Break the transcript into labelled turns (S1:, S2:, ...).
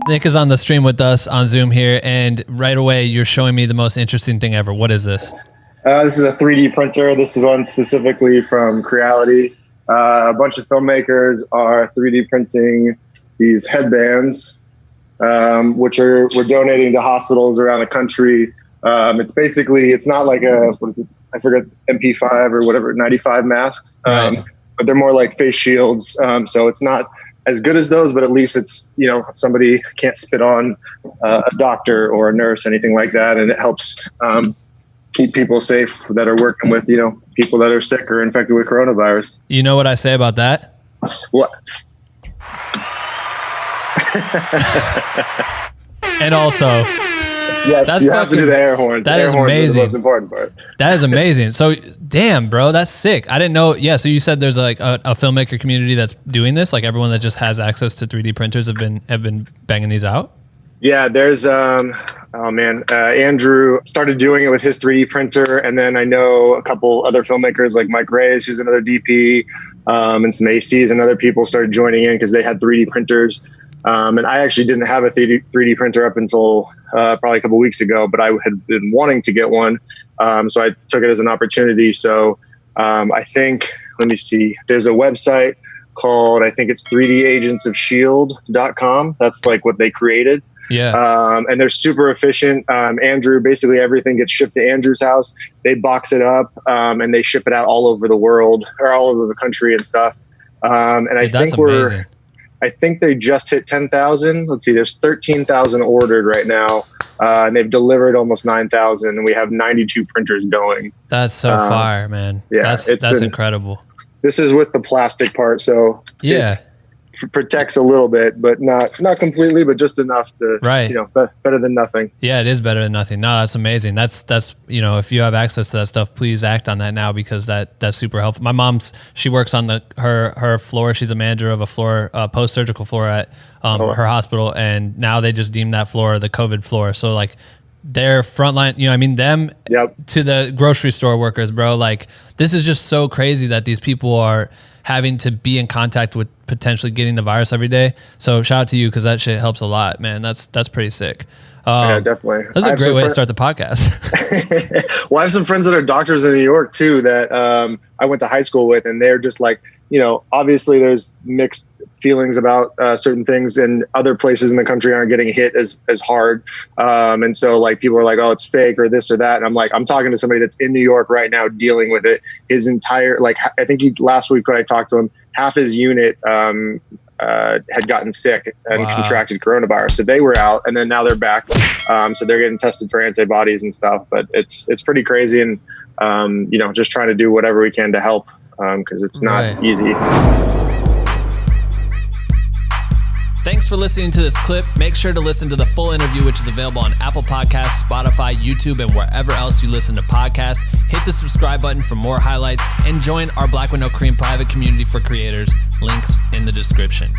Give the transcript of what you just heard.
S1: Nick is on the stream with us on Zoom here, and right away you're showing me the most interesting thing ever. What is this?
S2: This is a 3D printer. This is one specifically from Creality. A bunch of filmmakers are 3D printing these headbands, which we're donating to hospitals around the country. It's not like I forget, MP5 or whatever, 95 masks,
S1: Right.
S2: but they're more like face shields. So it's not as good as those, but at least it's, somebody can't spit on a doctor or a nurse, anything like that. And it helps keep people safe that are working with, people that are sick or infected with coronavirus.
S1: You know what I say about that?
S2: What?
S1: And also,
S2: yes, you have to do the air horns.
S1: That is amazing.
S2: The most important part.
S1: That is amazing. So, damn, bro, that's sick. I didn't know. Yeah. So you said there's like a filmmaker community that's doing this. Like everyone that just has access to 3D printers have been banging these out. Yeah.
S2: There's Andrew started doing it with his 3D printer, and then I know a couple other filmmakers like Mike Reyes, who's another DP, and some ACs and other people started joining in because they had 3D printers. And I actually didn't have a 3D printer up until probably a couple weeks ago, but I had been wanting to get one. So I took it as an opportunity. So I think, let me see, there's a website called, I think it's 3dagentsofshield.com. That's like what they created.
S1: Yeah.
S2: And they're super efficient. Andrew, basically everything gets shipped to Andrew's house. They box it up and they ship it out all over the world or all over the country and stuff. And I think they just hit 10,000. Let's see, there's 13,000 ordered right now. And they've delivered almost 9,000, and we have 92 printers going.
S1: That's so fire, man.
S2: Yeah,
S1: that's incredible.
S2: This is with the plastic part, so
S1: yeah,
S2: it protects a little bit, but not completely, but just enough to,
S1: right.
S2: Better than nothing.
S1: Yeah, it is better than nothing. No, that's amazing. That's if you have access to that stuff, please act on that now, because that's super helpful. My she works on her floor. She's a manager of a floor, post-surgical floor at her hospital, and now they just deemed that floor the COVID floor. So like their frontline, them
S2: yep.
S1: to the grocery store workers, bro. Like this is just so crazy that these people are having to be in contact with potentially getting the virus every day. So shout out to you, because that shit helps a lot, man. That's pretty sick.
S2: Yeah, definitely.
S1: That's a great way to start the podcast.
S2: Well, I have some friends that are doctors in New York too that I went to high school with, and they're just like, obviously there's mixed feelings about certain things, and other places in the country aren't getting hit as hard. And so like people are like, oh, it's fake or this or that. And I'm like, I'm talking to somebody that's in New York right now dealing with it. His entire, I think last week when I talked to him, half his unit had gotten sick and contracted coronavirus. So they were out, and then now they're back. So they're getting tested for antibodies and stuff, but it's pretty crazy. And, just trying to do whatever we can to help, because it's not easy.
S1: Thanks for listening to this clip. Make sure to listen to the full interview, which is available on Apple Podcasts, Spotify, YouTube, and wherever else you listen to podcasts. Hit the subscribe button for more highlights and join our Black with No Cream private community for creators. Links in the description.